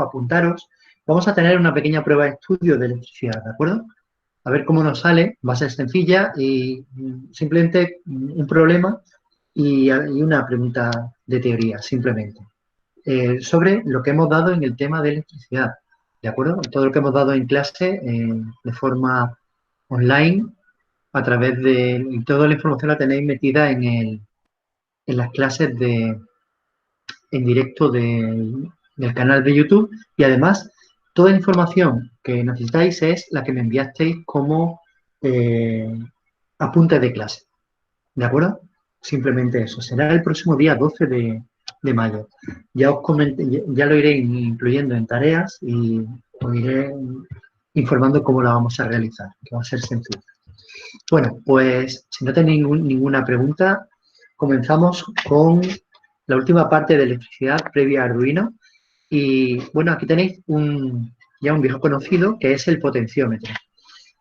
apuntaros, vamos a tener una pequeña prueba de estudio de electricidad, ¿de acuerdo? A ver cómo nos sale, va a ser sencilla y simplemente un problema y una pregunta de teoría, simplemente. Sobre lo que hemos dado en el tema de electricidad, ¿de acuerdo? Todo lo que hemos dado en clase de forma online, a través de... Y toda la información la tenéis metida en las clases en directo del canal de YouTube y además toda la información que necesitáis es la que me enviasteis como apuntes de clase, ¿de acuerdo? Simplemente eso. Será el próximo día 12 de mayo. Ya os comenté, ya lo iré incluyendo en tareas y os iré informando cómo la vamos a realizar, que va a ser sencillo. Bueno, pues si no tenéis ninguna pregunta, comenzamos con la última parte de electricidad previa a Arduino. Y bueno, aquí tenéis ya un viejo conocido que es el potenciómetro.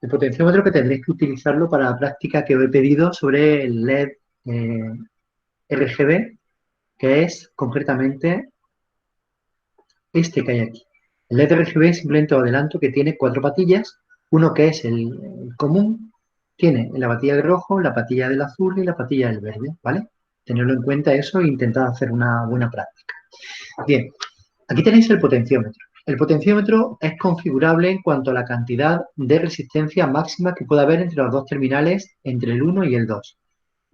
El potenciómetro que tendréis que utilizarlo para la práctica que os he pedido sobre el LED RGB, que es concretamente este que hay aquí. El LED RGB simplemente os adelanto que tiene 4 patillas, uno que es el común, tiene la patilla de rojo, la patilla del azul y la patilla del verde, ¿vale? Tenerlo en cuenta eso e intentad hacer una buena práctica. Bien, aquí tenéis el potenciómetro. El potenciómetro es configurable en cuanto a la cantidad de resistencia máxima que pueda haber entre los dos terminales, entre el 1 y el 2.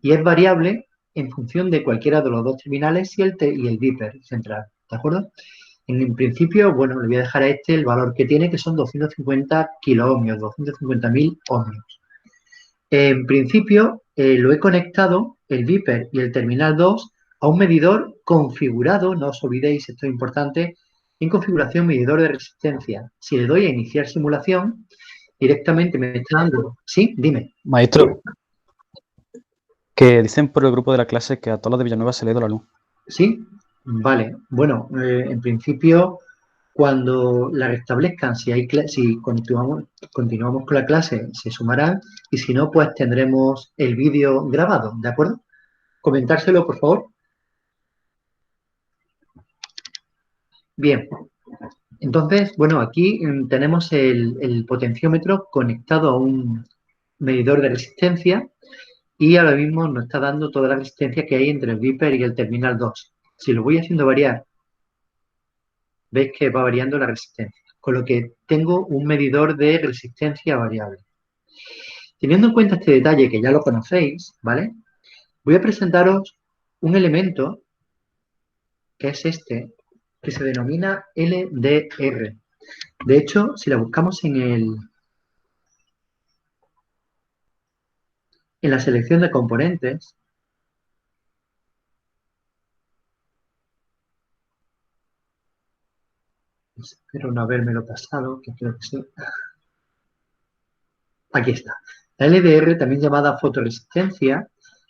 Y es variable en función de cualquiera de los dos terminales y el Viper central, ¿de acuerdo? En principio, bueno, le voy a dejar a este el valor que tiene, que son 250 kiloohmios, 250.000 ohmios. En principio, lo he conectado, el Viper y el terminal 2, a un medidor configurado, no os olvidéis, esto es importante, en configuración medidor de resistencia. Si le doy a iniciar simulación, directamente me está dando... ¿Sí? Dime. Maestro, que dicen por el grupo de la clase que a todos los de Villanueva se le ha ido la luz. ¿Sí? Vale. Bueno, en principio, cuando la restablezcan, si continuamos con la clase, se sumarán y si no, pues tendremos el vídeo grabado, ¿de acuerdo? Comentárselo, por favor. Bien. Entonces, bueno, aquí tenemos el potenciómetro conectado a un medidor de resistencia y ahora mismo nos está dando toda la resistencia que hay entre el Viper y el terminal 2. Si lo voy haciendo variar, veis que va variando la resistencia, con lo que tengo un medidor de resistencia variable. Teniendo en cuenta este detalle, que ya lo conocéis, ¿vale? Voy a presentaros un elemento, que es este, que se denomina LDR. De hecho, si la buscamos en la selección de componentes, espero no habérmelo pasado, que creo que sí. Aquí está. La LDR, también llamada fotoresistencia,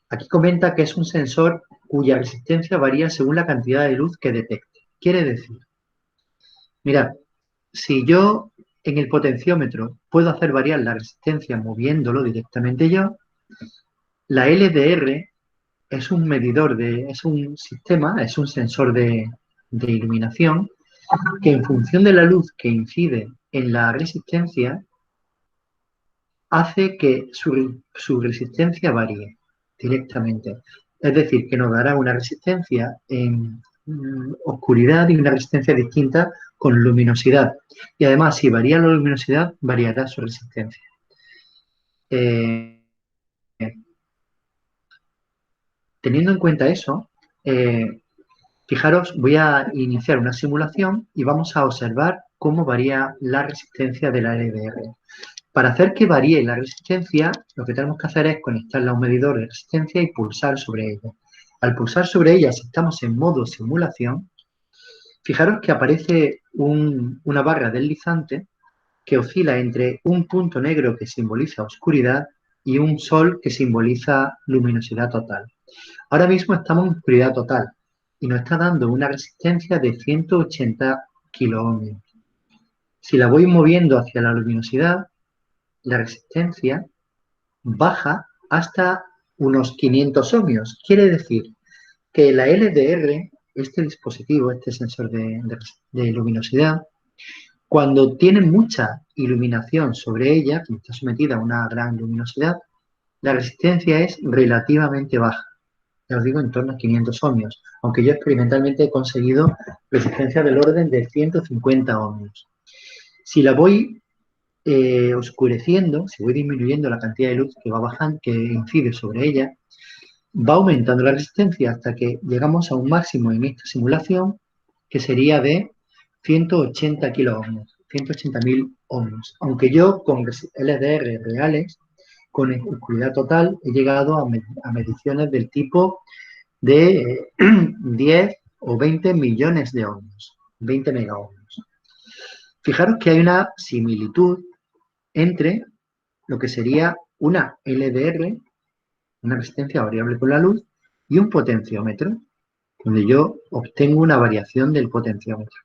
aquí comenta que es un sensor cuya resistencia varía según la cantidad de luz que detecte. Quiere decir, mirad, si yo en el potenciómetro puedo hacer variar la resistencia moviéndolo directamente yo, la LDR es un medidor, es un sistema, es un sensor de iluminación que en función de la luz que incide en la resistencia hace que su resistencia varíe directamente. Es decir, que nos dará una resistencia en oscuridad y una resistencia distinta con luminosidad. Y además, si varía la luminosidad, variará su resistencia. Teniendo en cuenta eso, fijaros, voy a iniciar una simulación y vamos a observar cómo varía la resistencia de la LDR. Para hacer que varíe la resistencia, lo que tenemos que hacer es conectarla a un medidor de resistencia y pulsar sobre ella. Al pulsar sobre ella, si estamos en modo simulación, fijaros que aparece una barra deslizante que oscila entre un punto negro que simboliza oscuridad y un sol que simboliza luminosidad total. Ahora mismo estamos en oscuridad total y nos está dando una resistencia de 180 kiloohmios. Si la voy moviendo hacia la luminosidad, la resistencia baja hasta unos 500 ohmios. Quiere decir que la LDR este dispositivo, este sensor de luminosidad, cuando tiene mucha iluminación sobre ella, que está sometida a una gran luminosidad, la resistencia es relativamente baja. Ya os digo, en torno a 500 ohmios, aunque yo experimentalmente he conseguido resistencia del orden de 150 ohmios. Si la voy oscureciendo, si voy disminuyendo la cantidad de luz que va bajando, que incide sobre ella, va aumentando la resistencia hasta que llegamos a un máximo en esta simulación que sería de 180 kiloohmios, 180.000 ohmios. Aunque yo con LDR reales, con oscuridad total, he llegado a mediciones del tipo de 10 o 20 millones de ohmios, 20 megaohmios. Fijaros que hay una similitud entre lo que sería una LDR, una resistencia variable con la luz, y un potenciómetro, donde yo obtengo una variación del potenciómetro.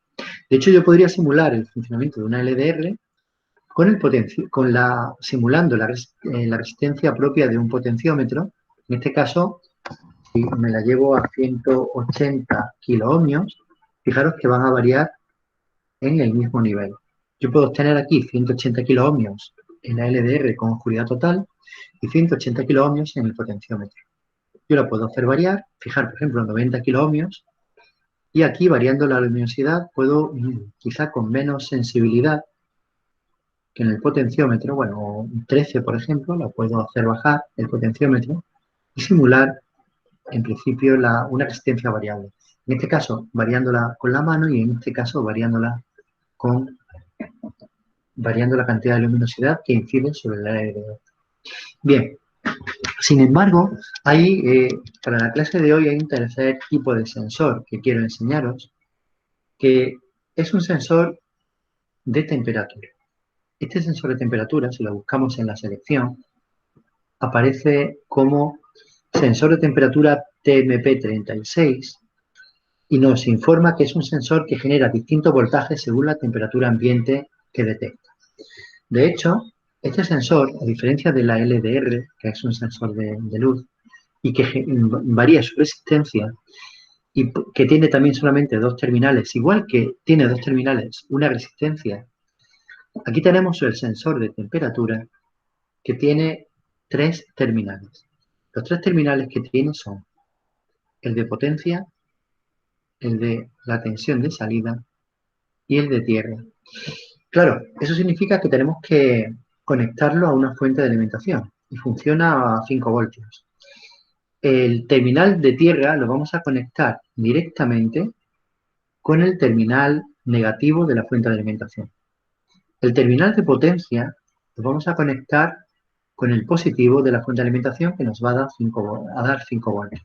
De hecho, yo podría simular el funcionamiento de una LDR simulando la resistencia propia de un potenciómetro. En este caso, si me la llevo a 180 kiloohmios, fijaros que van a variar en el mismo nivel. Yo puedo obtener aquí 180 kiloohmios en la LDR con oscuridad total y 180 kiloohmios en el potenciómetro. Yo la puedo hacer variar, fijar, por ejemplo, 90 kiloohmios, y aquí, variando la luminosidad, puedo, quizá con menos sensibilidad que en el potenciómetro, bueno, 13, por ejemplo, la puedo hacer bajar el potenciómetro y simular, en principio, una resistencia variable. En este caso, variándola con la mano y en este caso, variando la cantidad de luminosidad que incide sobre el área de. Bien, sin embargo, para la clase de hoy hay un tercer tipo de sensor que quiero enseñaros, que es un sensor de temperatura. Este sensor de temperatura, si lo buscamos en la selección, aparece como sensor de temperatura TMP36 y nos informa que es un sensor que genera distintos voltajes según la temperatura ambiente que detecta. De hecho, este sensor, a diferencia de la LDR, que es un sensor de luz, y que varía su resistencia, y que tiene también solamente dos terminales, igual que tiene dos terminales, una resistencia, aquí tenemos el sensor de temperatura que tiene tres terminales. Los tres terminales que tiene son el de potencia, el de la tensión de salida y el de tierra. Claro, eso significa que tenemos que conectarlo a una fuente de alimentación y funciona a 5 voltios. El terminal de tierra lo vamos a conectar directamente con el terminal negativo de la fuente de alimentación. El terminal de potencia lo vamos a conectar con el positivo de la fuente de alimentación que nos va a dar 5 voltios.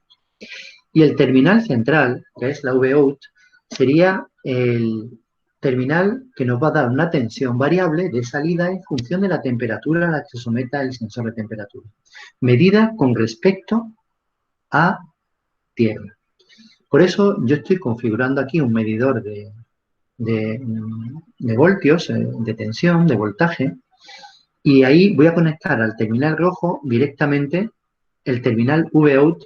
Y el terminal central, que es la Vout, sería el terminal que nos va a dar una tensión variable de salida en función de la temperatura a la que se someta el sensor de temperatura, medida con respecto a tierra. Por eso yo estoy configurando aquí un medidor de voltios, de tensión, de voltaje, y ahí voy a conectar al terminal rojo directamente el terminal Vout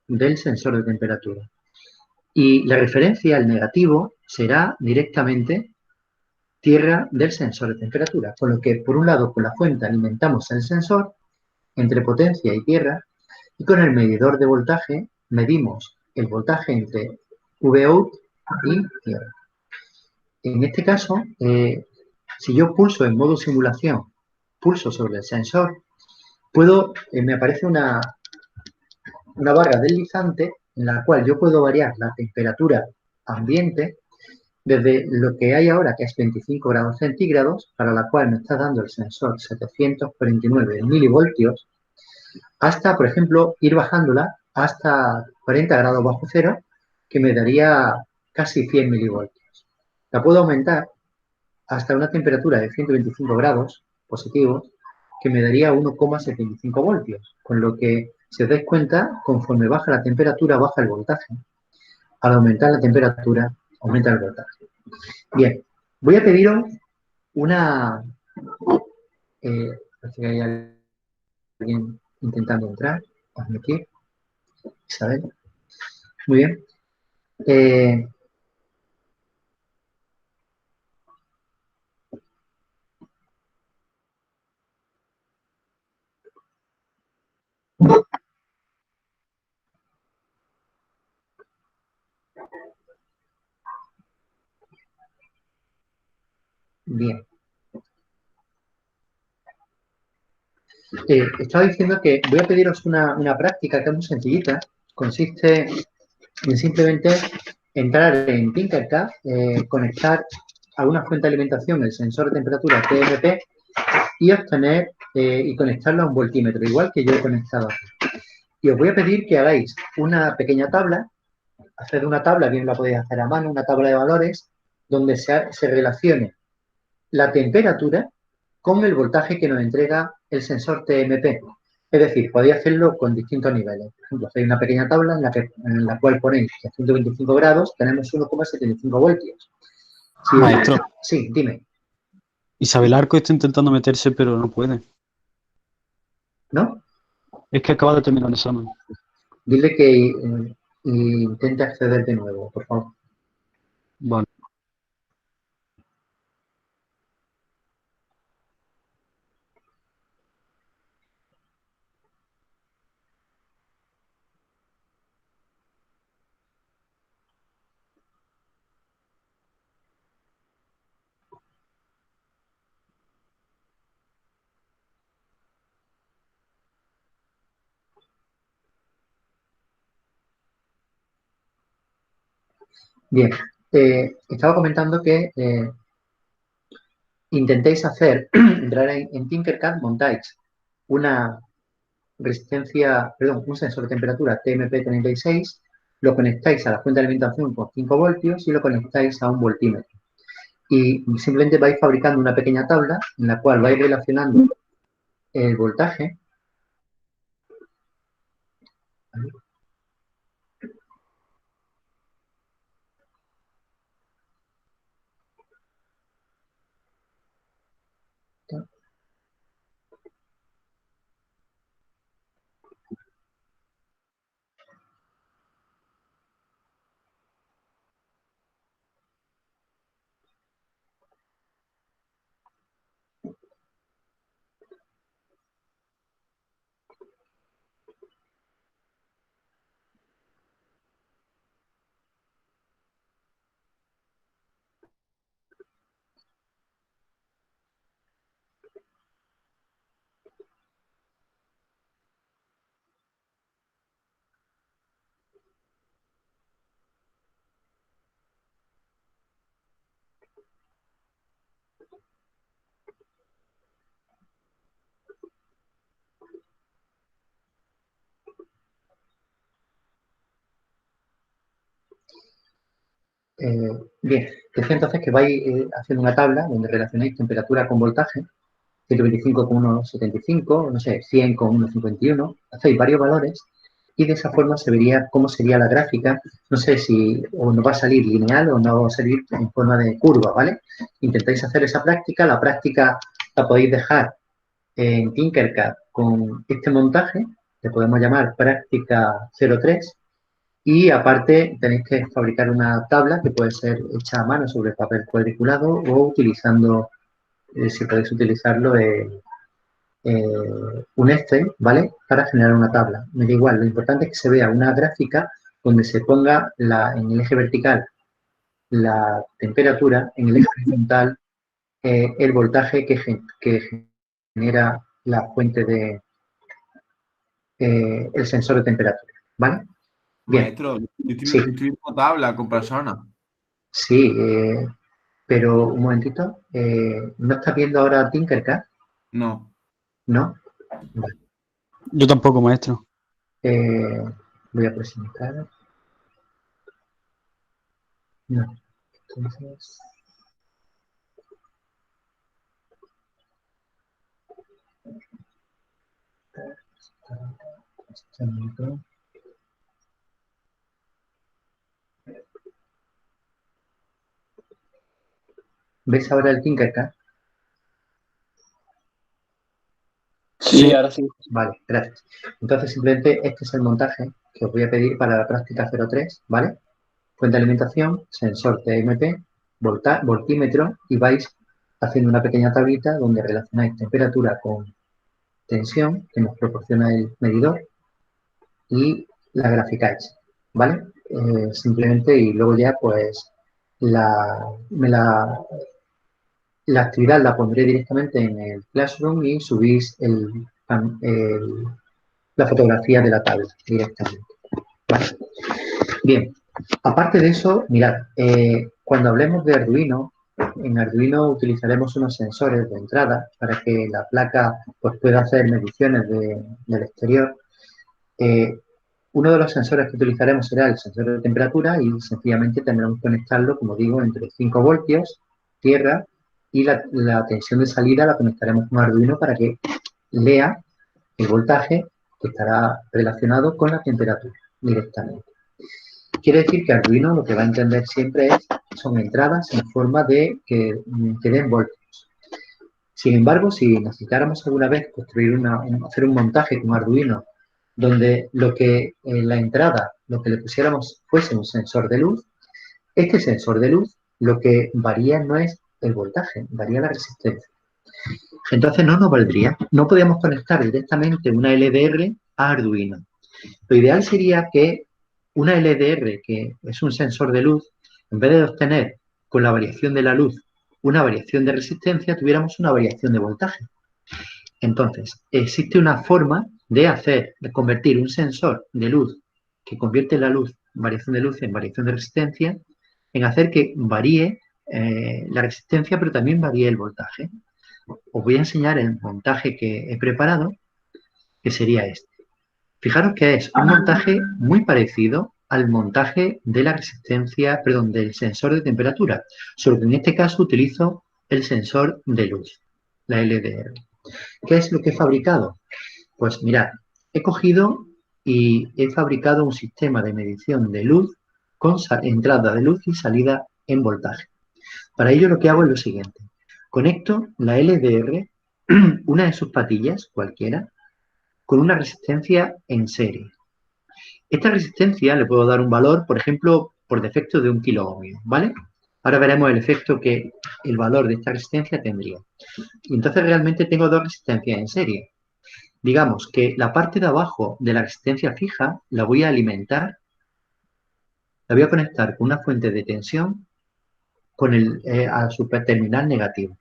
del sensor de temperatura. Y la referencia, el negativo, será directamente tierra del sensor de temperatura. Con lo que, por un lado, con la fuente alimentamos el sensor entre potencia y tierra, y con el medidor de voltaje medimos el voltaje entre Vout y tierra. En este caso, si yo pulso en modo simulación, pulso sobre el sensor, me aparece una barra deslizante en la cual yo puedo variar la temperatura ambiente desde lo que hay ahora, que es 25 grados centígrados, para la cual me está dando el sensor 749 milivoltios, hasta, por ejemplo, ir bajándola hasta 40 grados bajo cero, que me daría casi 100 milivoltios. La puedo aumentar hasta una temperatura de 125 grados positivos, que me daría 1,75 voltios, con lo que, si os dais cuenta, conforme baja la temperatura, baja el voltaje. Al aumentar la temperatura, aumenta el voltaje. Bien, voy a pediros una... parece que hay alguien intentando entrar, admitir. Isabel. Muy bien. Eh, bien. Estaba diciendo que voy a pediros una práctica que es muy sencillita. Consiste en simplemente entrar en Tinkercad, conectar a una fuente de alimentación el sensor de temperatura TMP y obtener y conectarlo a un voltímetro, igual que yo he conectado aquí. Y os voy a pedir que hagáis una pequeña tabla, hacer una tabla, bien la podéis hacer a mano, una tabla de valores, donde se relacione la temperatura con el voltaje que nos entrega el sensor TMP. Es decir, podéis hacerlo con distintos niveles. Por ejemplo, hacéis una pequeña tabla en la cual ponéis que a 125 grados tenemos 1,75 voltios. Si Maestro, sí, dime, Isabel Arco está intentando meterse, pero no puede. ¿no? Es que acaba de terminar el examen. Dile que intente acceder de nuevo, por favor. Vale. Bien, estaba comentando que intentéis hacer, entrar en Tinkercad, montáis una resistencia, perdón, un sensor de temperatura TMP36, lo conectáis a la fuente de alimentación con 5 voltios y lo conectáis a un voltímetro. Y simplemente vais fabricando una pequeña tabla en la cual vais relacionando el voltaje. Eh, bien, decía entonces que vais haciendo una tabla donde relacionáis temperatura con voltaje, 125 con 1,75, no sé, 100 con 1,51, hacéis varios valores y de esa forma se vería cómo sería la gráfica. No sé si o no va a salir lineal o no va a salir en forma de curva, ¿vale? Intentáis hacer esa práctica, la práctica la podéis dejar en Tinkercad con este montaje, que podemos llamar práctica 03, y aparte tenéis que fabricar una tabla que puede ser hecha a mano sobre papel cuadriculado o utilizando, si podéis utilizarlo, un Excel, ¿vale? Para generar una tabla. Me da igual, lo importante es que se vea una gráfica donde se ponga en el eje vertical la temperatura, en el eje horizontal el voltaje que genera la fuente de el sensor de temperatura, ¿vale? Bien, Maestro, sí, yo estoy viendo tabla con personas. sí, pero un momentito, ¿no estás viendo ahora Tinkercad? No. ¿No? Vale. Yo tampoco, maestro. Eh, voy a presentar. No. Entonces, este minuto. ¿Ves ahora el Tinkercad? Sí, ahora sí. Vale, gracias. Entonces, simplemente este es el montaje que os voy a pedir para la práctica 03, ¿vale? fuente de alimentación, sensor TMP, voltímetro, y vais haciendo una pequeña tablita donde relacionáis temperatura con tensión que nos proporciona el medidor y la graficáis, ¿vale? Simplemente, y luego ya pues la actividad la pondré directamente en el Classroom y subís la fotografía de la tabla directamente. ¿Vale? Bien, aparte de eso, mirad, cuando hablemos de Arduino, en Arduino utilizaremos unos sensores de entrada para que la placa pues, pueda hacer mediciones del exterior. Uno de los sensores que utilizaremos será el sensor de temperatura y sencillamente tendremos que conectarlo, como digo, entre 5 voltios, tierra, y la tensión de salida la conectaremos con Arduino para que lea el voltaje que estará relacionado con la temperatura directamente. Quiere decir que Arduino lo que va a entender siempre son entradas en forma de que den voltios. Sin embargo, si necesitáramos alguna vez construir hacer un montaje con Arduino donde lo que en la entrada, lo que le pusiéramos fuese un sensor de luz, este sensor de luz lo que varía no es el voltaje, varía la resistencia. Entonces no nos valdría, no podíamos conectar directamente una LDR a Arduino. Lo ideal sería que una LDR, que es un sensor de luz, en vez de obtener con la variación de la luz una variación de resistencia, tuviéramos una variación de voltaje. Entonces, existe una forma de convertir un sensor de luz que convierte la luz, variación de luz en variación de resistencia, en hacer que varíe la resistencia, pero también varíe el voltaje. Os voy a enseñar el montaje que he preparado, que sería este. Fijaros que es un montaje muy parecido al montaje de la resistencia, perdón, del sensor de temperatura, solo que en este caso utilizo el sensor de luz, la LDR. ¿Qué es lo que he fabricado? Pues mirad, he cogido y he fabricado un sistema de medición de luz con entrada de luz y salida en voltaje. Para ello lo que hago es lo siguiente. Conecto la LDR, una de sus patillas, cualquiera, con una resistencia en serie. Esta resistencia le puedo dar un valor, por ejemplo, por defecto de 1 kiloohmio, ¿vale? Ahora veremos el efecto que el valor de esta resistencia tendría. Y entonces realmente tengo dos resistencias en serie. Digamos que la parte de abajo de la resistencia fija la voy a alimentar, la voy a conectar con una fuente de tensión a su terminal negativo.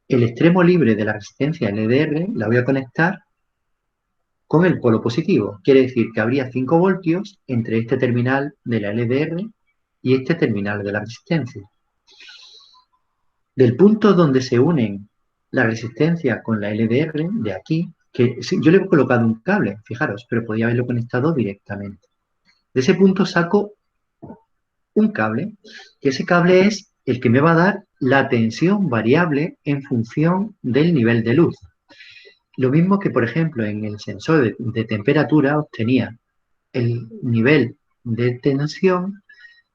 El extremo libre de la resistencia LDR la voy a conectar con el polo positivo. Quiere decir que habría 5 voltios entre este terminal de la LDR y este terminal de la resistencia. Del punto donde se unen la resistencia con la LDR, de aquí, que yo le he colocado un cable, fijaros, pero podía haberlo conectado directamente. De ese punto saco un cable, y ese cable es el que me va a dar la tensión variable en función del nivel de luz. Lo mismo que, por ejemplo, en el sensor de temperatura obtenía el nivel de tensión,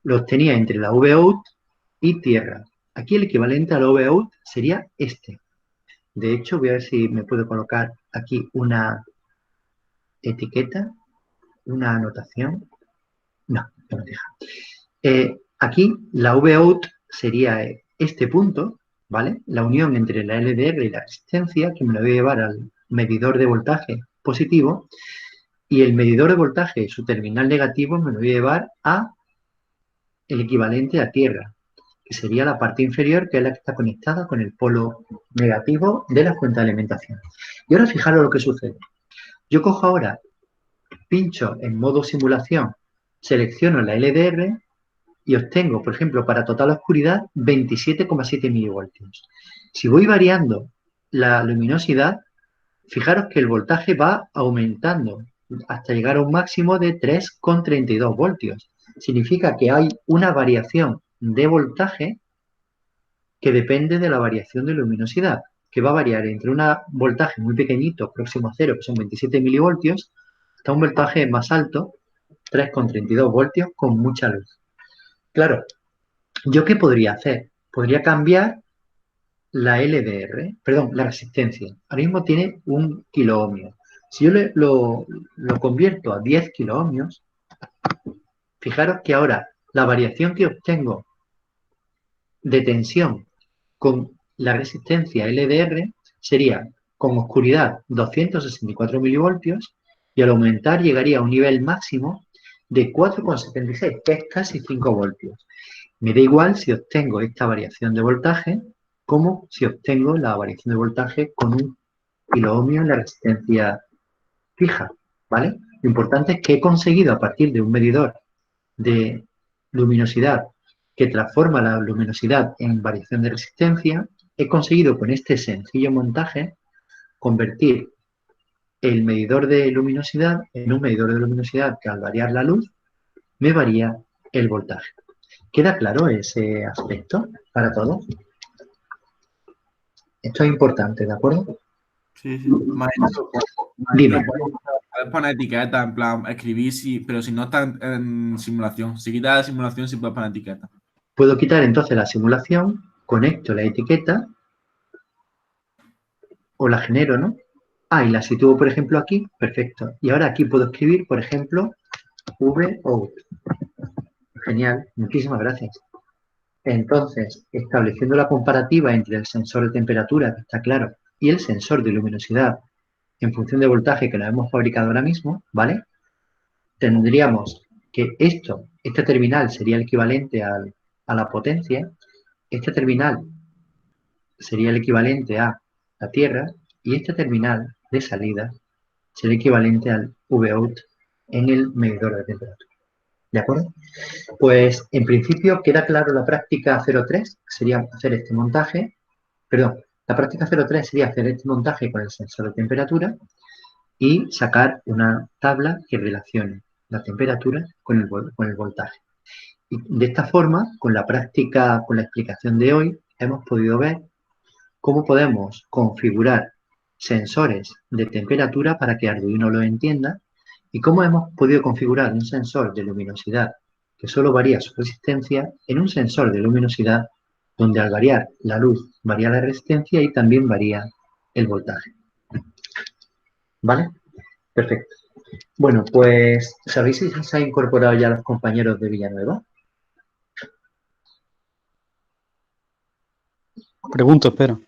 lo obtenía entre la Vout y tierra. Aquí el equivalente al Vout sería este. De hecho, voy a ver si me puedo colocar aquí una etiqueta, una anotación. No, no me deja. Aquí la Vout sería este punto, ¿vale? La unión entre la LDR y la resistencia, que me lo voy a llevar al medidor de voltaje positivo, y el medidor de voltaje, su terminal negativo, me lo voy a llevar a el equivalente a tierra, que sería la parte inferior, que es la que está conectada con el polo negativo de la fuente de alimentación. Y ahora fijaros lo que sucede. Yo cojo ahora, pincho en modo simulación, selecciono la LDR y obtengo, por ejemplo, para total oscuridad, 27,7 milivoltios. Si voy variando la luminosidad, fijaros que el voltaje va aumentando hasta llegar a un máximo de 3,32 voltios. Significa que hay una variación de voltaje que depende de la variación de luminosidad, que va a variar entre un voltaje muy pequeñito, próximo a cero, que son 27 milivoltios, hasta un voltaje más alto, 3,32 voltios, con mucha luz. Claro, ¿yo qué podría hacer? Podría cambiar la LDR, perdón, la resistencia. Ahora mismo tiene 1 kiloohmio. Si yo lo convierto a 10 kiloohmios, fijaros que ahora la variación que obtengo de tensión con la resistencia LDR sería con oscuridad 264 milivoltios y al aumentar llegaría a un nivel máximo de 4,76, que es casi 5 voltios. Me da igual si obtengo esta variación de voltaje como si obtengo la variación de voltaje con un kiloohmio en la resistencia fija, ¿vale? Lo importante es que he conseguido a partir de un medidor de luminosidad que transforma la luminosidad en variación de resistencia, he conseguido con este sencillo montaje convertir el medidor de luminosidad en un medidor de luminosidad que al variar la luz me varía el voltaje. ¿Queda claro ese aspecto para todos? Esto es importante, ¿de acuerdo? Sí, sí. Maestro, Dime. puedes poner etiqueta, en plan, escribir, sí, pero si no está en simulación. Si quitas la simulación, sí puedes poner etiqueta. Puedo quitar entonces la simulación, conecto la etiqueta o la genero, ¿no? Ah, y la sitúo, por ejemplo, aquí. Perfecto. Y ahora aquí puedo escribir, por ejemplo, VOUT. Genial. Muchísimas gracias. Entonces, estableciendo la comparativa entre el sensor de temperatura, que está claro, y el sensor de luminosidad en función de voltaje que nos hemos fabricado ahora mismo, ¿vale? Tendríamos que este terminal sería el equivalente a la potencia, este terminal sería el equivalente a la Tierra y este terminal de salida sería equivalente al VOUT en el medidor de temperatura. ¿De acuerdo? Pues en principio queda claro la práctica 03, que sería hacer este montaje, perdón, la práctica 03 sería hacer este montaje con el sensor de temperatura y sacar una tabla que relacione la temperatura con el voltaje. Y de esta forma, con la práctica, con la explicación de hoy, hemos podido ver cómo podemos configurar sensores de temperatura para que Arduino lo entienda y cómo hemos podido configurar un sensor de luminosidad que solo varía su resistencia en un sensor de luminosidad donde al variar la luz varía la resistencia y también varía el voltaje. ¿Vale? Perfecto. Bueno, pues, ¿sabéis si se han incorporado ya los compañeros de Villanueva? Pregunto, espera.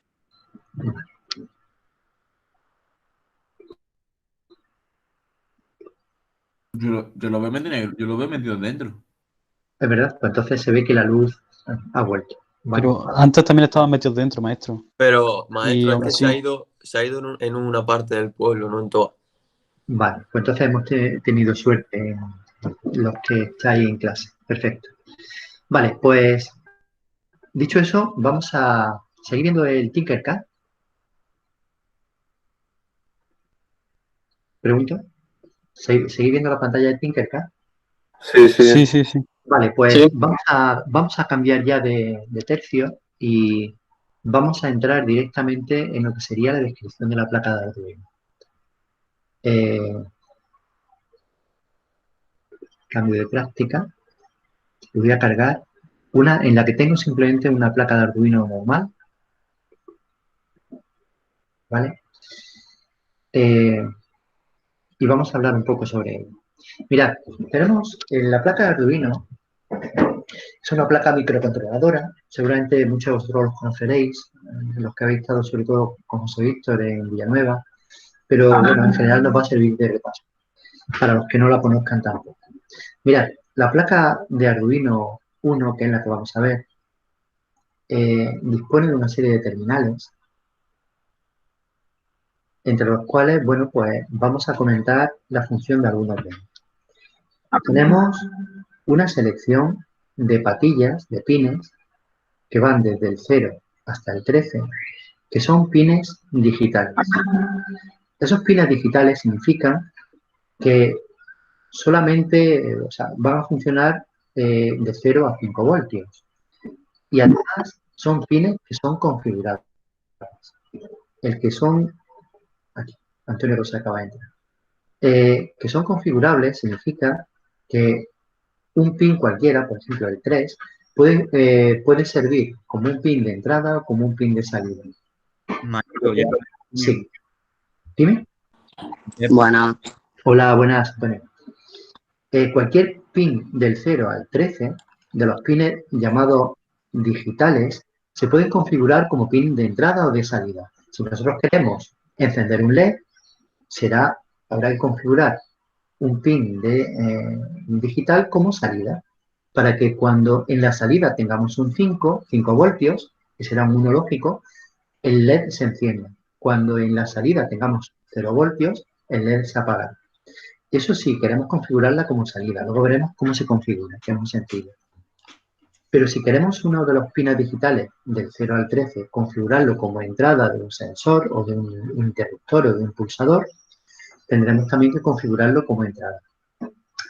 Yo lo veo metido, yo lo veo metido dentro. Es verdad, pues entonces se ve que la luz ha vuelto. ¿Vale? Pero antes también estaban metidos dentro, maestro. Pero, Y maestro, es aún que así, se ha ido en una parte del pueblo, no en toda. Vale, pues entonces hemos tenido suerte los que estáis en clase. Perfecto. Vale, pues dicho eso, vamos a seguir viendo el Tinkercad. Pregunto. ¿Seguir viendo la pantalla de Tinkercad? sí. Vale, pues Sí. vamos a cambiar ya de tercio y vamos a entrar directamente en lo que sería la descripción de la placa de Arduino. Cambio de práctica. Y voy a cargar una en la que tengo simplemente una placa de Arduino normal. ¿Vale? Y vamos a hablar un poco sobre ello. Mirad, tenemos la placa de Arduino, es una placa microcontroladora, seguramente muchos de vosotros los conoceréis, los que habéis estado sobre todo con José Víctor en Villanueva, pero bueno, en general nos va a servir de repaso, para los que no la conozcan tampoco. Mirad, la placa de Arduino 1, que es la que vamos a ver, dispone de una serie de terminales, entre los cuales, bueno, pues vamos a comentar la función de algunos de ellos. Tenemos una selección de patillas, de pines, que van desde el 0 hasta el 13, que son pines digitales. Esos pines digitales significan que solamente, o sea, van a funcionar de 0 a 5 voltios. Y además son pines que son configurables. El que son, aquí, Antonio Rosa acaba de entrar, que son configurables significa que un pin cualquiera, por ejemplo el 3, puede servir como un pin de entrada o como un pin de salida. Maestro, ya. Sí. Dime. Bueno, Hola, buenas, Antonio. Cualquier pin del 0 al 13 de los pines llamados digitales se pueden configurar como pin de entrada o de salida. Si nosotros queremos encender un LED, habrá que configurar un pin digital como salida, para que cuando en la salida tengamos un 5 voltios, que será un 1 lógico, el LED se encienda. Cuando en la salida tengamos 0 voltios, el LED se apagará. Eso sí, queremos configurarla como salida. Luego veremos cómo se configura, que es muy sencillo. Pero si queremos uno de los pines digitales del 0 al 13, configurarlo como entrada de un sensor o de un interruptor o de un pulsador, tendremos también que configurarlo como entrada.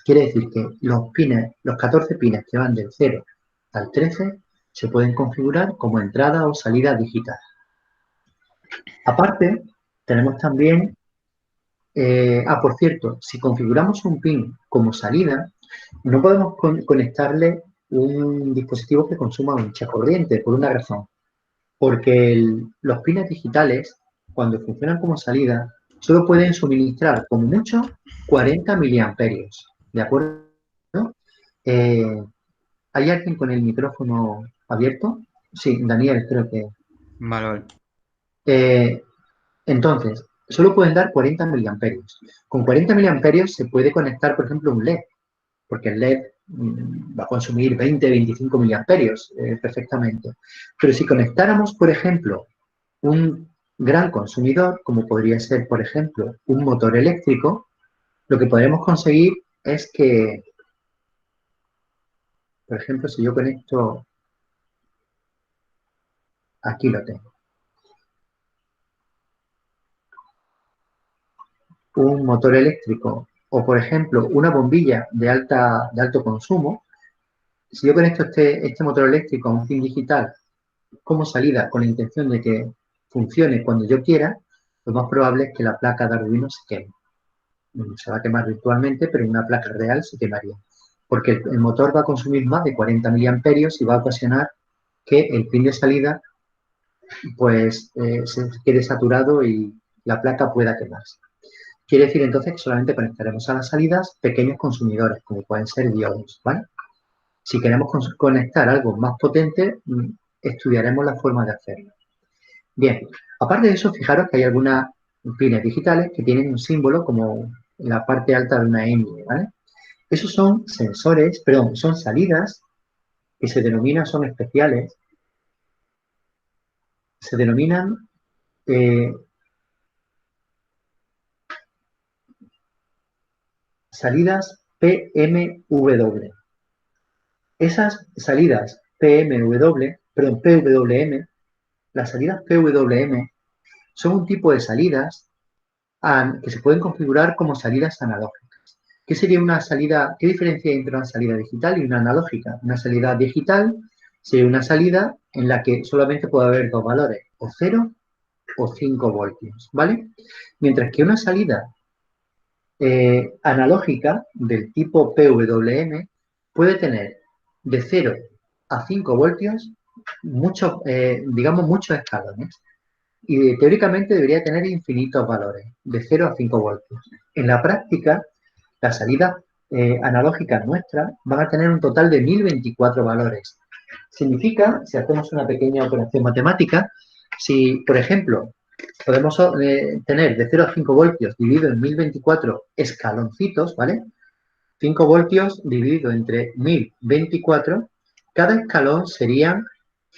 Quiere decir que los 14 pines que van del 0 al 13 se pueden configurar como entrada o salida digital. Aparte, tenemos también, por cierto, si configuramos un pin como salida, no podemos conectarle un dispositivo que consuma mucha corriente, por una razón. Porque los pines digitales, cuando funcionan como salida, solo pueden suministrar, como mucho, 40 miliamperios. ¿De acuerdo? ¿Hay alguien con el micrófono abierto? Sí, Daniel, creo que. Vale. Entonces, solo pueden dar 40 miliamperios. Con 40 miliamperios se puede conectar, por ejemplo, un LED, porque el LED va a consumir 20, 25 miliamperios perfectamente. Pero si conectáramos, por ejemplo, un gran consumidor, como podría ser, por ejemplo, un motor eléctrico, lo que podremos conseguir es que, por ejemplo, si yo conecto, aquí lo tengo, un motor eléctrico o, por ejemplo, una bombilla de alto consumo, si yo conecto este motor eléctrico a un pin digital como salida con la intención de que funcione cuando yo quiera, lo más probable es que la placa de Arduino se queme. Se va a quemar virtualmente, pero en una placa real se quemaría. Porque el motor va a consumir más de 40 miliamperios y va a ocasionar que el pin de salida pues se quede saturado y la placa pueda quemarse. Quiere decir entonces que solamente conectaremos a las salidas pequeños consumidores, como pueden ser diodos, ¿vale? Si queremos conectar algo más potente, estudiaremos la forma de hacerlo. Bien, aparte de eso, fijaros que hay algunas pines digitales que tienen un símbolo como en la parte alta de una M, ¿vale? Esos son sensores, perdón, son salidas que se denominan, son especiales, se denominan salidas PMW. Esas salidas PWM, las salidas PWM son un tipo de salidas que se pueden configurar como salidas analógicas. ¿Qué sería una salida? ¿Qué diferencia hay entre una salida digital y una analógica? Una salida digital sería una salida en la que solamente puede haber dos valores, o 0 o 5 voltios, ¿vale? Mientras que una salida analógica del tipo PWM puede tener de 0 a 5 voltios muchos escalones. Y teóricamente debería tener infinitos valores, de 0 a 5 voltios. En la práctica, las salidas analógicas nuestras van a tener un total de 1024 valores. Significa, si hacemos una pequeña operación matemática, si, por ejemplo, podemos tener de 0 a 5 voltios dividido en 1024 escaloncitos, ¿vale? 5 voltios dividido entre 1024, cada escalón serían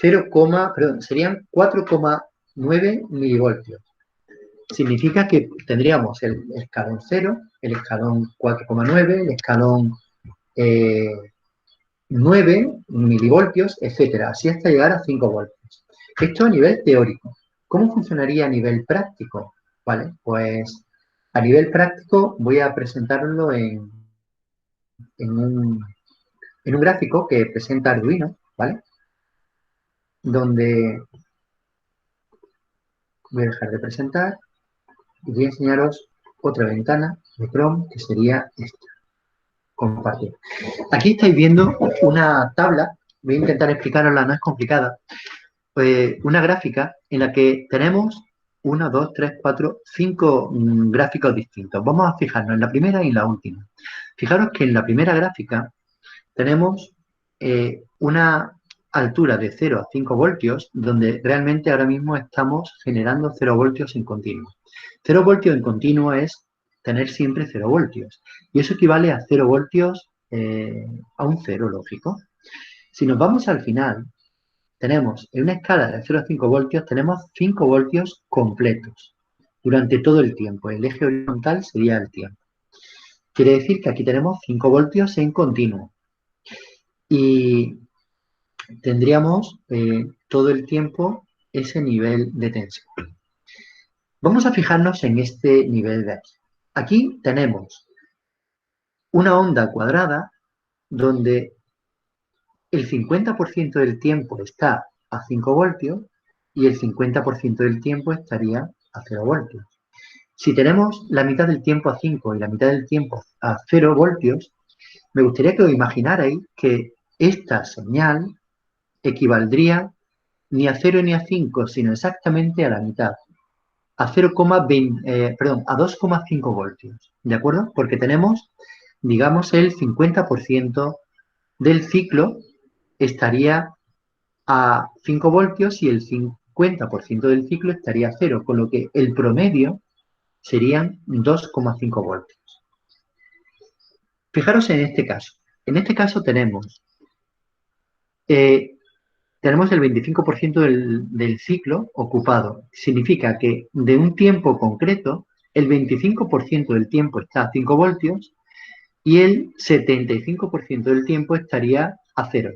4,9 milivoltios. Significa que tendríamos el escalón 0, el escalón 4,9, el escalón 9 milivoltios, etcétera, así hasta llegar a 5 voltios. Esto a nivel teórico. ¿Cómo funcionaría a nivel práctico? Vale, pues a nivel práctico voy a presentarlo en un gráfico que presenta Arduino, ¿vale? Donde voy a dejar de presentar y voy a enseñaros otra ventana de Chrome que sería esta. Compartir. Aquí estáis viendo una tabla, voy a intentar explicarosla, no es complicada, una gráfica en la que tenemos 1, 2, 3, 4, 5 gráficos distintos. Vamos a fijarnos en la primera y en la última. Fijaros que en la primera gráfica tenemos una altura de 0 a 5 voltios, donde realmente ahora mismo estamos generando 0 voltios en continuo. 0 voltios en continuo es tener siempre 0 voltios. Y eso equivale a 0 voltios a un cero, lógico. Si nos vamos al final, tenemos en una escala de 0 a 5 voltios, tenemos 5 voltios completos durante todo el tiempo. El eje horizontal sería el tiempo. Quiere decir que aquí tenemos 5 voltios en continuo. Y tendríamos todo el tiempo ese nivel de tensión. Vamos a fijarnos en este nivel de aquí. Aquí tenemos una onda cuadrada donde el 50% del tiempo está a 5 voltios y el 50% del tiempo estaría a 0 voltios. Si tenemos la mitad del tiempo a 5 y la mitad del tiempo a 0 voltios, me gustaría que os imaginarais que esta señal equivaldría ni a 0 ni a 5, sino exactamente a la mitad, a 2,5 voltios, ¿de acuerdo? Porque tenemos, digamos, el 50% del ciclo estaría a 5 voltios y el 50% del ciclo estaría a 0, con lo que el promedio serían 2,5 voltios. Fijaros en este caso. En este caso tenemos el 25% del ciclo ocupado. Significa que de un tiempo concreto, el 25% del tiempo está a 5 voltios y el 75% del tiempo estaría a 0.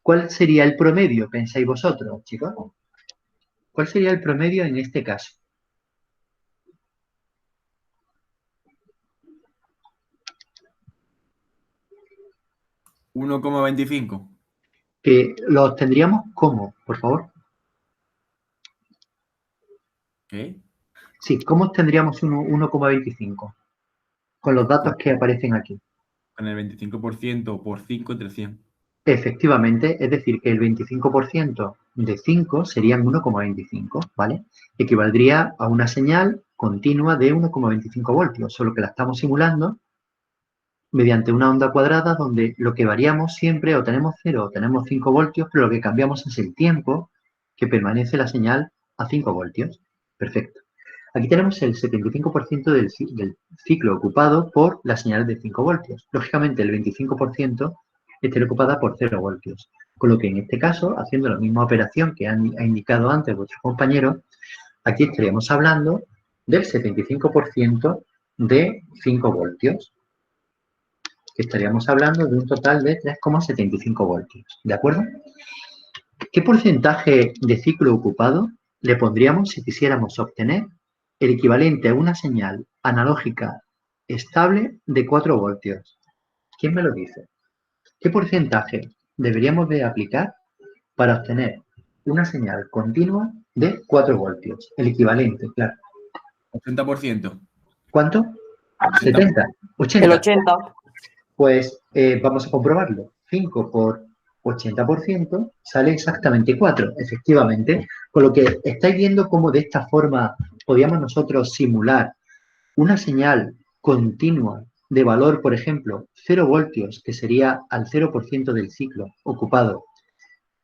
¿Cuál sería el promedio, pensáis vosotros, chicos? ¿Cuál sería el promedio en este caso? ¿1,25? Que lo obtendríamos ¿cómo, por favor? ¿Qué? Sí, ¿cómo obtendríamos 1,25? Con los datos que aparecen aquí. Con el 25% por 5 entre 100. Efectivamente, es decir, que el 25% de 5 serían 1,25, ¿vale? Equivaldría a una señal continua de 1,25 voltios, solo que la estamos simulando mediante una onda cuadrada donde lo que variamos siempre o tenemos 0 o tenemos 5 voltios, pero lo que cambiamos es el tiempo que permanece la señal a 5 voltios. Perfecto. Aquí tenemos el 75% del ciclo ocupado por la señal de 5 voltios. Lógicamente, el 25% estaría ocupada por 0 voltios. Con lo que en este caso, haciendo la misma operación que ha indicado antes vuestros compañeros, aquí estaríamos hablando del 75% de 5 voltios. Estaríamos hablando de un total de 3,75 voltios. ¿De acuerdo? ¿Qué porcentaje de ciclo ocupado le pondríamos si quisiéramos obtener el equivalente a una señal analógica estable de 4 voltios? ¿Quién me lo dice? ¿Qué porcentaje deberíamos de aplicar para obtener una señal continua de 4 voltios? El equivalente, claro. 80%. ¿Cuánto? 80%. 70, El 80. 80. Pues vamos a comprobarlo. 5 por 80% sale exactamente 4, efectivamente. Con lo que estáis viendo cómo de esta forma podíamos nosotros simular una señal continua de valor, por ejemplo, 0 voltios, que sería al 0% del ciclo ocupado,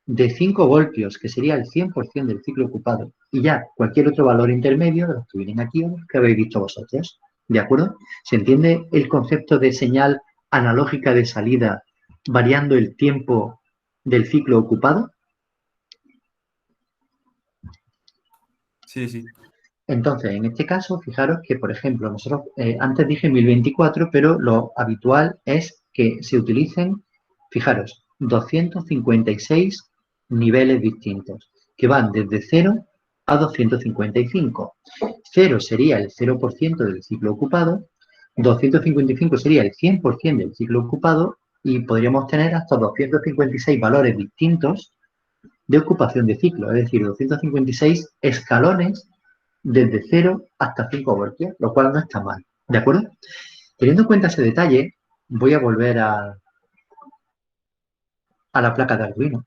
de 5 voltios, que sería el 100% del ciclo ocupado, y ya cualquier otro valor intermedio de los que vienen aquí o los que habéis visto vosotros. ¿De acuerdo? ¿Se entiende el concepto de señal analógica de salida variando el tiempo del ciclo ocupado? Sí, sí. Entonces, en este caso, fijaros que, por ejemplo, nosotros antes dije 1024, pero lo habitual es que se utilicen, fijaros, 256 niveles distintos, que van desde 0 a 255. 0 sería el 0% del ciclo ocupado, 255 sería el 100% del ciclo ocupado y podríamos tener hasta 256 valores distintos de ocupación de ciclo, es decir, 256 escalones desde 0 hasta 5 voltios, lo cual no está mal, ¿de acuerdo? Teniendo en cuenta ese detalle, voy a volver a la placa de Arduino.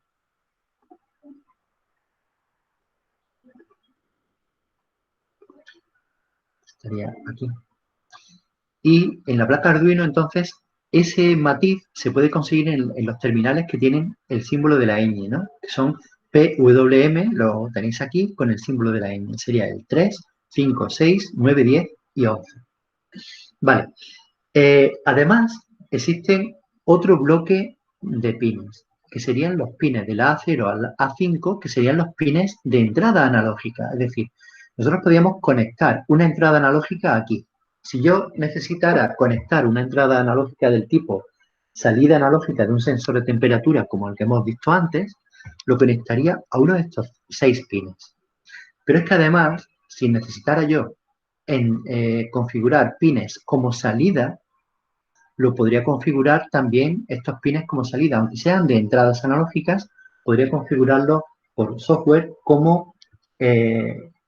Estaría aquí. Y en la placa Arduino, entonces, ese matiz se puede conseguir en los terminales que tienen el símbolo de la ñ, ¿no? Que son PWM, lo tenéis aquí, con el símbolo de la ñ. Sería el 3, 5, 6, 9, 10 y 11. Vale. Además, existen otro bloque de pines, que serían los pines de la A0 a la A5, que serían los pines de entrada analógica. Es decir, nosotros podríamos conectar una entrada analógica aquí. Si yo necesitara conectar una entrada analógica del tipo salida analógica de un sensor de temperatura, como el que hemos visto antes, lo conectaría a uno de estos 6 pines. Pero es que además, si necesitara yo configurar pines como salida, lo podría configurar también estos pines como salida, aunque sean de entradas analógicas, podría configurarlo por software como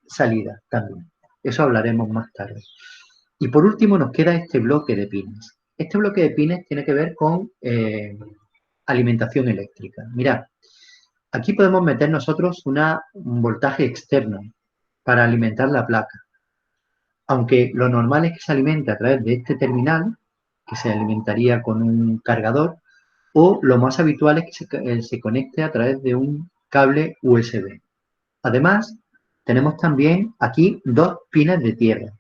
salida también. Eso hablaremos más tarde. Y por último nos queda este bloque de pines. Este bloque de pines tiene que ver con alimentación eléctrica. Mirad, aquí podemos meter nosotros un voltaje externo para alimentar la placa. Aunque lo normal es que se alimente a través de este terminal, que se alimentaría con un cargador, o lo más habitual es que se conecte a través de un cable USB. Además, tenemos también aquí 2 pines de tierra,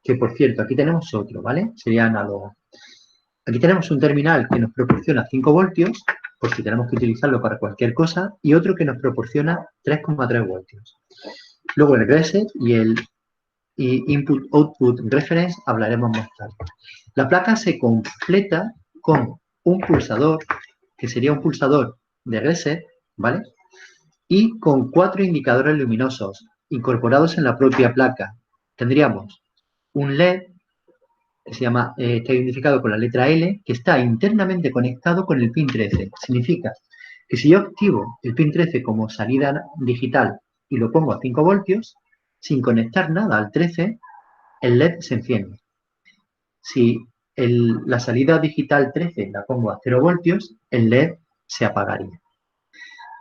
que por cierto, aquí tenemos otro, ¿vale? Sería análogo. Aquí tenemos un terminal que nos proporciona 5 voltios, por si tenemos que utilizarlo para cualquier cosa, y otro que nos proporciona 3,3 voltios. Luego el reset y el input-output reference hablaremos más tarde. La placa se completa con un pulsador, que sería un pulsador de reset, ¿vale? Y con 4 indicadores luminosos incorporados en la propia placa. Tendríamos un LED, que se llama, está identificado con la letra L, que está internamente conectado con el pin 13. Significa que si yo activo el pin 13 como salida digital y lo pongo a 5 voltios, sin conectar nada al 13, el LED se enciende. Si la salida digital 13 la pongo a 0 voltios, el LED se apagaría.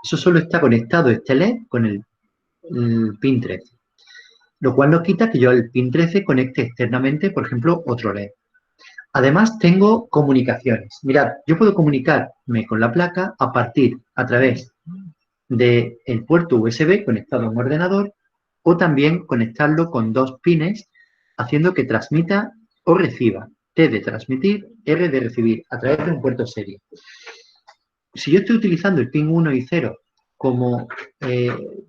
Eso solo está conectado este LED con el pin 13. Lo cual nos quita que yo al pin 13 conecte externamente, por ejemplo, otro LED. Además, tengo comunicaciones. Mirad, yo puedo comunicarme con la placa a través del puerto USB conectado a un ordenador o también conectarlo con 2 pines, haciendo que transmita o reciba. T de transmitir, R de recibir, a través de un puerto serie. Si yo estoy utilizando el pin 1 y 0 como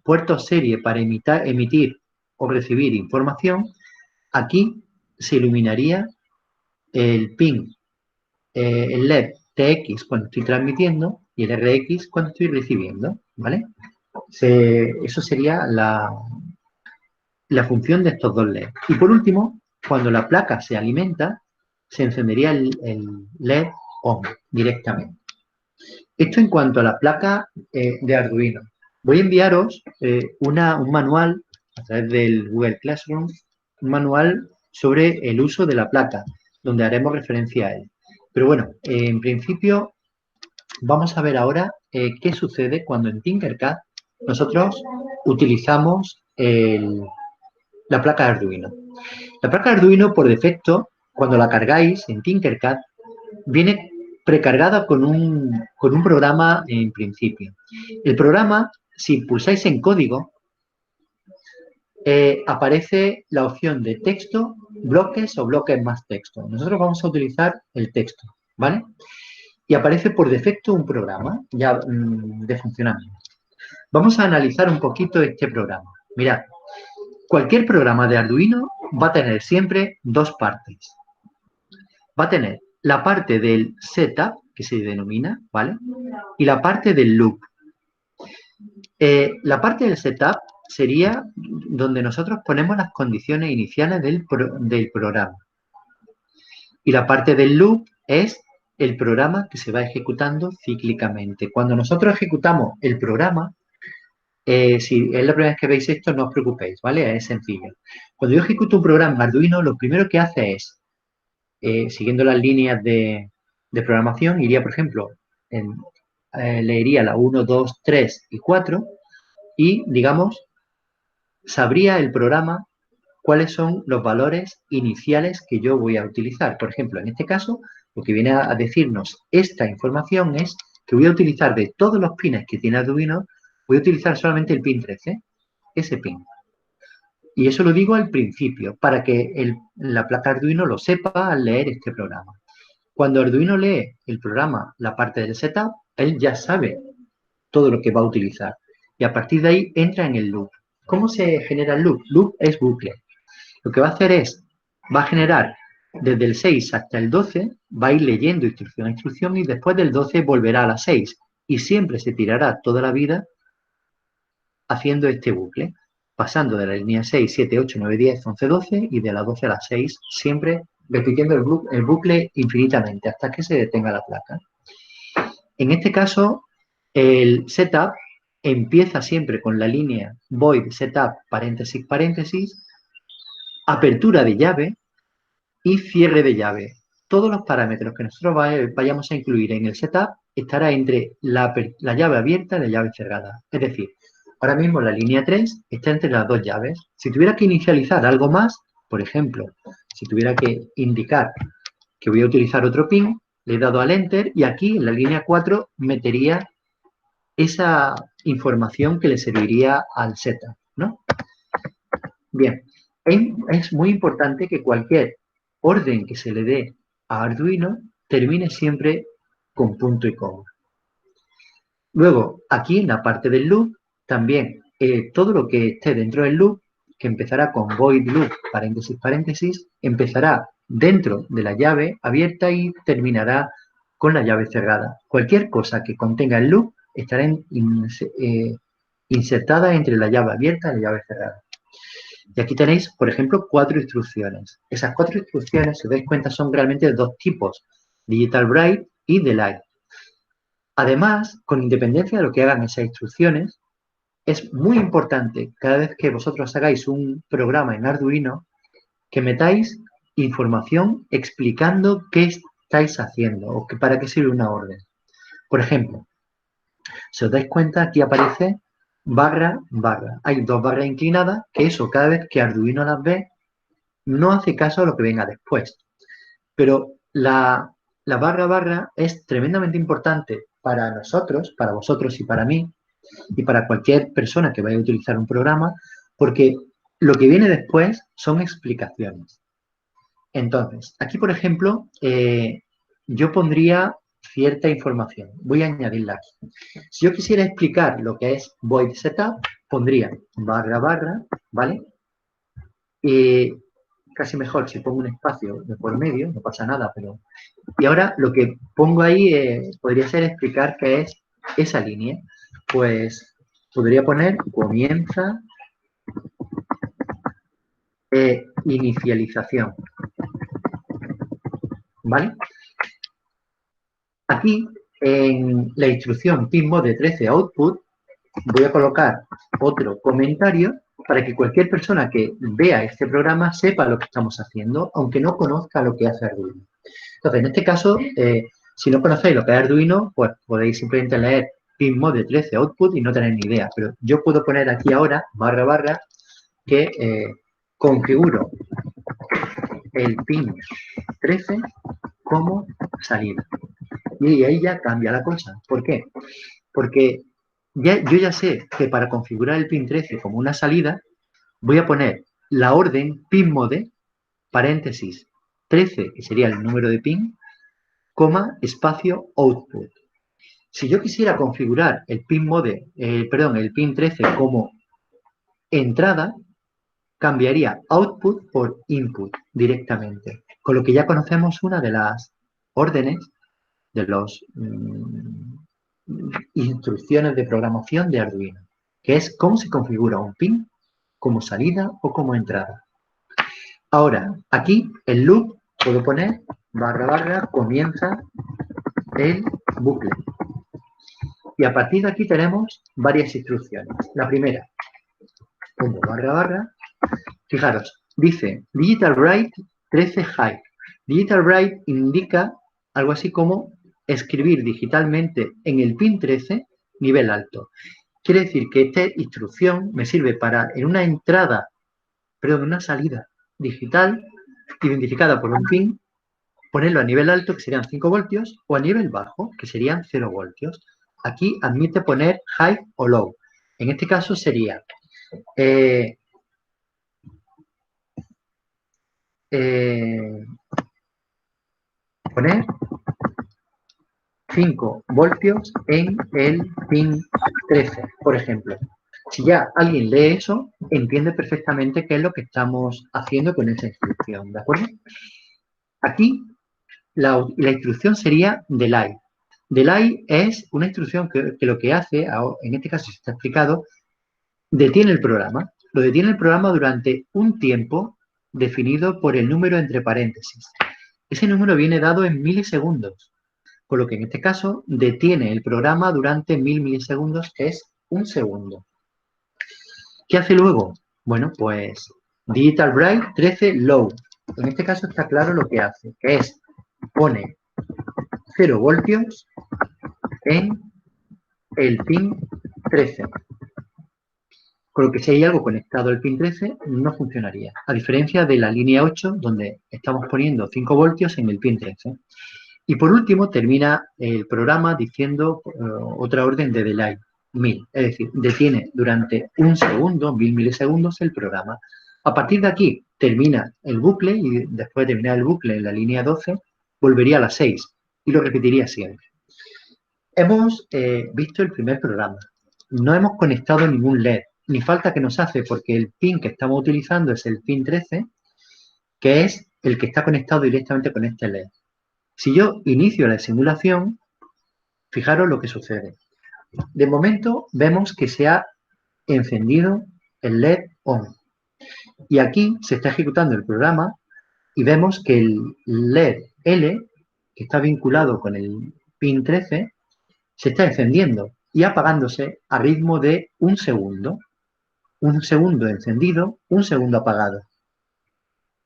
puertos serie para emitir o recibir información, aquí se iluminaría el pin, el LED TX cuando estoy transmitiendo y el RX cuando estoy recibiendo, ¿vale? Eso sería la función de estos 2 LEDs. Y por último, cuando la placa se alimenta, se encendería el LED ON directamente. Esto en cuanto a la placa de Arduino. Voy a enviaros un manual a través del Google Classroom, un manual sobre el uso de la placa, donde haremos referencia a él. Pero bueno, en principio vamos a ver ahora qué sucede cuando en Tinkercad nosotros utilizamos la placa de Arduino. La placa de Arduino, por defecto, cuando la cargáis en Tinkercad, viene precargada con un programa en principio. El programa, si pulsáis en código, aparece la opción de texto, bloques o bloques más texto. Nosotros vamos a utilizar el texto, ¿vale? Y aparece por defecto un programa ya de funcionamiento. Vamos a analizar un poquito este programa. Mirad, cualquier programa de Arduino va a tener siempre 2 partes. Va a tener la parte del setup, que se denomina, ¿vale? Y la parte del loop. La parte del setup sería donde nosotros ponemos las condiciones iniciales del programa. Y la parte del loop es el programa que se va ejecutando cíclicamente. Cuando nosotros ejecutamos el programa, si es la primera vez que veis esto, no os preocupéis, ¿vale? Es sencillo. Cuando yo ejecuto un programa Arduino, lo primero que hace es, siguiendo las líneas de programación, iría, por ejemplo, leería la 1, 2, 3 y 4 y, digamos, sabría el programa cuáles son los valores iniciales que yo voy a utilizar. Por ejemplo, en este caso, lo que viene a decirnos esta información es que voy a utilizar de todos los pines que tiene Arduino, voy a utilizar solamente el pin 13, ese pin. Y eso lo digo al principio, para que la placa Arduino lo sepa al leer este programa. Cuando Arduino lee el programa, la parte del setup, él ya sabe todo lo que va a utilizar. Y a partir de ahí entra en el loop. ¿Cómo se genera el loop? Loop es bucle. Lo que va a hacer es, va a generar desde el 6 hasta el 12, va a ir leyendo instrucción a instrucción y después del 12 volverá a la 6. Y siempre se tirará toda la vida haciendo este bucle, pasando de la línea 6, 7, 8, 9, 10, 11, 12 y de la 12 a la 6, siempre repitiendo el bucle infinitamente hasta que se detenga la placa. En este caso, el setup empieza siempre con la línea void setup paréntesis paréntesis, apertura de llave y cierre de llave. Todos los parámetros que nosotros vayamos a incluir en el setup estará entre la llave abierta y la llave cerrada. Es decir, ahora mismo la línea 3 está entre las dos llaves. Si tuviera que inicializar algo más, por ejemplo, si tuviera que indicar que voy a utilizar otro pin, le he dado al Enter y aquí en la línea 4 metería esa información que le serviría al setup, ¿no? Bien, es muy importante que cualquier orden que se le dé a Arduino termine siempre con punto y coma. Luego, aquí en la parte del loop, también todo lo que esté dentro del loop, que empezará con void loop, paréntesis, paréntesis, empezará dentro de la llave abierta y terminará con la llave cerrada. Cualquier cosa que contenga el loop estará insertada entre la llave abierta y la llave cerrada. Y aquí tenéis, por ejemplo, 4 instrucciones. Esas 4 instrucciones, si os dais cuenta, son realmente de dos tipos, Digital Write y Delay. Además, con independencia de lo que hagan esas instrucciones, es muy importante cada vez que vosotros hagáis un programa en Arduino que metáis información explicando qué estáis haciendo o para qué sirve una orden. Por ejemplo, si os dais cuenta, aquí aparece barra, barra. Hay dos barras inclinadas que eso, cada vez que Arduino las ve, no hace caso a lo que venga después. Pero la barra, barra es tremendamente importante para nosotros, para vosotros y para mí, y para cualquier persona que vaya a utilizar un programa, porque lo que viene después son explicaciones. Entonces, aquí, por ejemplo, yo pondría cierta información. Voy a añadirla aquí. Si yo quisiera explicar lo que es void setup, pondría barra, barra, ¿vale? Casi mejor si pongo un espacio de por medio, no pasa nada, pero... Y ahora lo que pongo ahí podría ser explicar qué es esa línea. Pues podría poner comienza inicialización. ¿Vale? Aquí, en la instrucción pinMode 13 output, voy a colocar otro comentario para que cualquier persona que vea este programa sepa lo que estamos haciendo, aunque no conozca lo que hace Arduino. Entonces, en este caso, si no conocéis lo que es Arduino, pues podéis simplemente leer pinMode 13 output y no tener ni idea. Pero yo puedo poner aquí ahora, barra, barra, que configuro el pin 13 como salida. Y ahí ya cambia la cosa. ¿Por qué? Porque yo ya sé que para configurar el pin 13 como una salida, voy a poner la orden pinMode, paréntesis, 13, que sería el número de pin, coma, espacio, output. Si yo quisiera configurar el pinMode, el pin 13 como entrada, cambiaría output por input directamente. Con lo que ya conocemos una de las órdenes de las instrucciones de programación de Arduino, que es cómo se configura un pin como salida o como entrada. Ahora, aquí el loop puedo poner barra, barra, comienza el bucle. Y a partir de aquí tenemos varias instrucciones. La primera, pongo barra, barra. Fijaros, dice Digital Write 13 high. Digital Write indica algo así como escribir digitalmente en el pin 13 nivel alto. Quiere decir que esta instrucción me sirve para en una entrada, perdón, una salida digital identificada por un pin, ponerlo a nivel alto, que serían 5 voltios, o a nivel bajo, que serían 0 voltios. Aquí admite poner high o low. En este caso sería poner 5 voltios en el pin 13, por ejemplo. Si ya alguien lee eso, entiende perfectamente qué es lo que estamos haciendo con esa instrucción, ¿de acuerdo? Aquí la instrucción sería delay. Delay es una instrucción que lo que hace, en este caso se está explicado, detiene el programa. Lo detiene el programa durante un tiempo definido por el número entre paréntesis. Ese número viene dado en milisegundos, por lo que en este caso detiene el programa durante 1000 milisegundos, que es un segundo. ¿Qué hace luego? Bueno, pues Digital Bright 13 Low. En este caso está claro lo que hace, que es pone 0 voltios en el pin 13. Con lo que si hay algo conectado al pin 13 no funcionaría. A diferencia de la línea 8, donde estamos poniendo 5 voltios en el pin 13. Y por último termina el programa diciendo otra orden de delay, 1000. Es decir, detiene durante un segundo, 1000 milisegundos el programa. A partir de aquí termina el bucle y después de terminar el bucle en la línea 12 volvería a la 6 y lo repetiría siempre. Hemos visto el primer programa. No hemos conectado ningún LED, ni falta que nos hace porque el pin que estamos utilizando es el pin 13, que es el que está conectado directamente con este LED. Si yo inicio la simulación, fijaros lo que sucede. De momento vemos que se ha encendido el LED ON. Y aquí se está ejecutando el programa y vemos que el LED L, que está vinculado con el pin 13, se está encendiendo y apagándose a ritmo de un segundo. Un segundo encendido, un segundo apagado.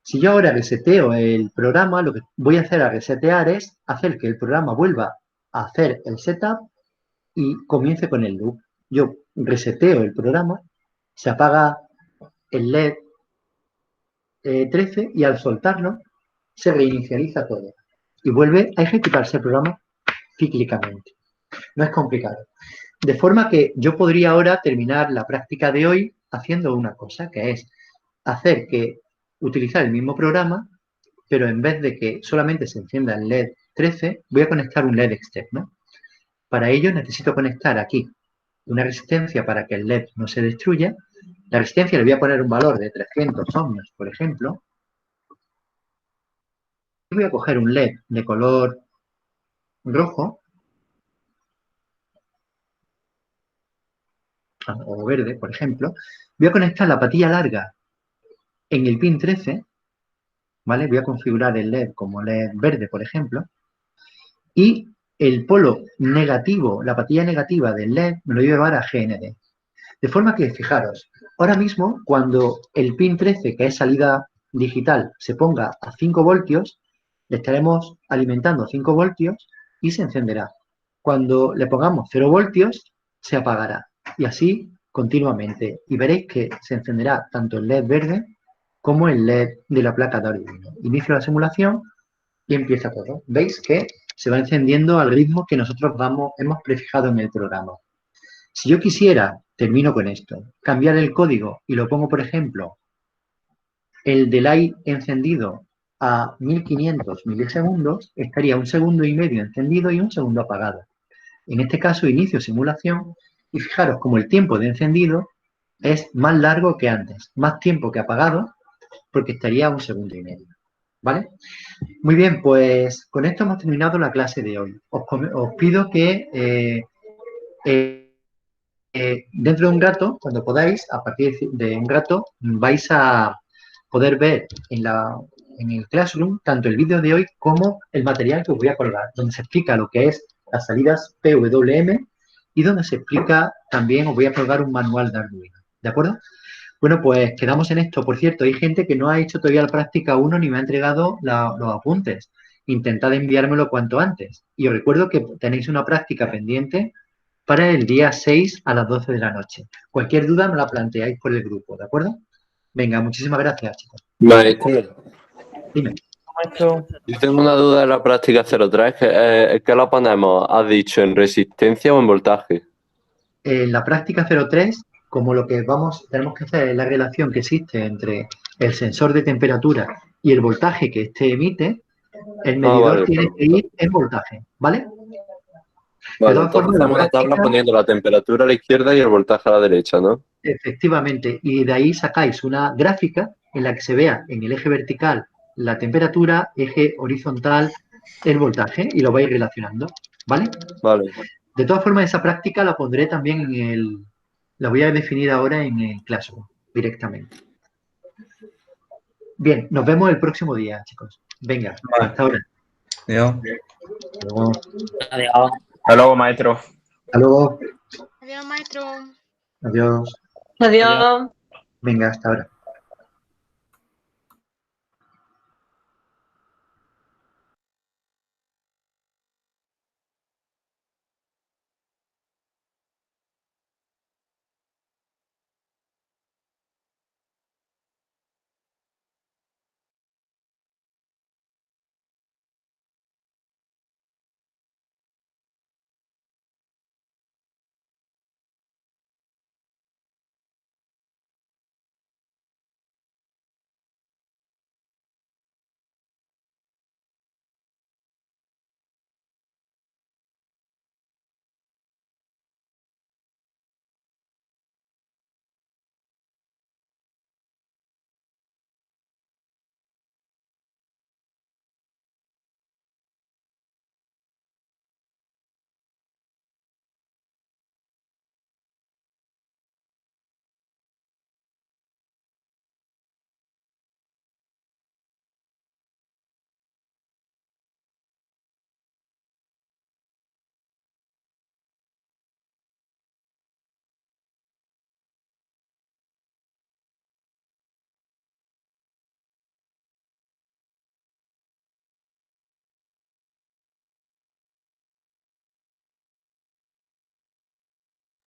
Si yo ahora reseteo el programa, lo que voy a hacer al resetear es hacer que el programa vuelva a hacer el setup y comience con el loop. Yo reseteo el programa, se apaga el LED 13 y al soltarlo se reinicializa todo y vuelve a ejecutarse el programa cíclicamente. No es complicado. De forma que yo podría ahora terminar la práctica de hoy haciendo una cosa, que es hacer que utilizar el mismo programa, pero en vez de que solamente se encienda el LED 13, voy a conectar un LED externo. Para ello necesito conectar aquí una resistencia para que el LED no se destruya. La resistencia le voy a poner un valor de 300 ohmios, por ejemplo. Y voy a coger un LED de color rojo o verde, por ejemplo. Voy a conectar la patilla larga en el pin 13, ¿vale? Voy a configurar el LED como LED verde, por ejemplo. Y el polo negativo, la patilla negativa del LED, me lo voy a llevar a GND. De forma que, fijaros, ahora mismo, cuando el pin 13, que es salida digital, se ponga a 5 voltios, le estaremos alimentando 5 voltios y se encenderá. Cuando le pongamos 0 voltios, se apagará. Y así continuamente. Y veréis que se encenderá tanto el LED verde como el LED de la placa de Arduino. Inicio la simulación y empieza todo. ¿Veis que se va encendiendo al ritmo que nosotros hemos prefijado en el programa? Si yo quisiera, termino con esto, cambiar el código y lo pongo, por ejemplo, el delay encendido a 1500 milisegundos, estaría 1,5 segundos encendido y 1 segundo apagado. En este caso, inicio simulación y fijaros como el tiempo de encendido es más largo que antes, más tiempo que apagado, porque estaría 1,5 segundos. ¿Vale? Muy bien, pues con esto hemos terminado la clase de hoy. Os pido que dentro de un rato, cuando podáis, a partir de un rato, vais a poder ver en el Classroom tanto el vídeo de hoy como el material que os voy a colgar, donde se explica lo que es las salidas PWM y donde se explica también, os voy a colgar un manual de Arduino. ¿De acuerdo? Bueno, pues quedamos en esto. Por cierto, hay gente que no ha hecho todavía la práctica 1 ni me ha entregado los apuntes. Intentad enviármelo cuanto antes. Y os recuerdo que tenéis una práctica pendiente para el día 6 a las 12 de la noche. Cualquier duda me la planteáis por el grupo, ¿de acuerdo? Venga, muchísimas gracias, chicos. Vale, Dime. maestro. Yo tengo una duda en la práctica 03, ¿qué la ponemos? ¿Has dicho en resistencia o en voltaje? En la práctica 03, como lo que tenemos que hacer es la relación que existe entre el sensor de temperatura y el voltaje que éste emite, el medidor vale, tiene que ir en voltaje, ¿vale? Vale, todas entonces formas, la hacemos la tabla práctica- poniendo la temperatura a la izquierda y el voltaje a la derecha, ¿no? Efectivamente, y de ahí sacáis una gráfica en la que se vea en el eje vertical la temperatura, eje horizontal el voltaje y lo vais relacionando, ¿vale? Vale. De todas formas, esa práctica la pondré también la voy a definir ahora en el Classroom directamente. Bien, nos vemos el próximo día, chicos. Venga, Vale. hasta ahora. Adiós. Hasta luego. Adiós. Hasta luego, maestro. Hasta luego. Adiós, maestro. Adiós. Adiós. Venga, hasta ahora.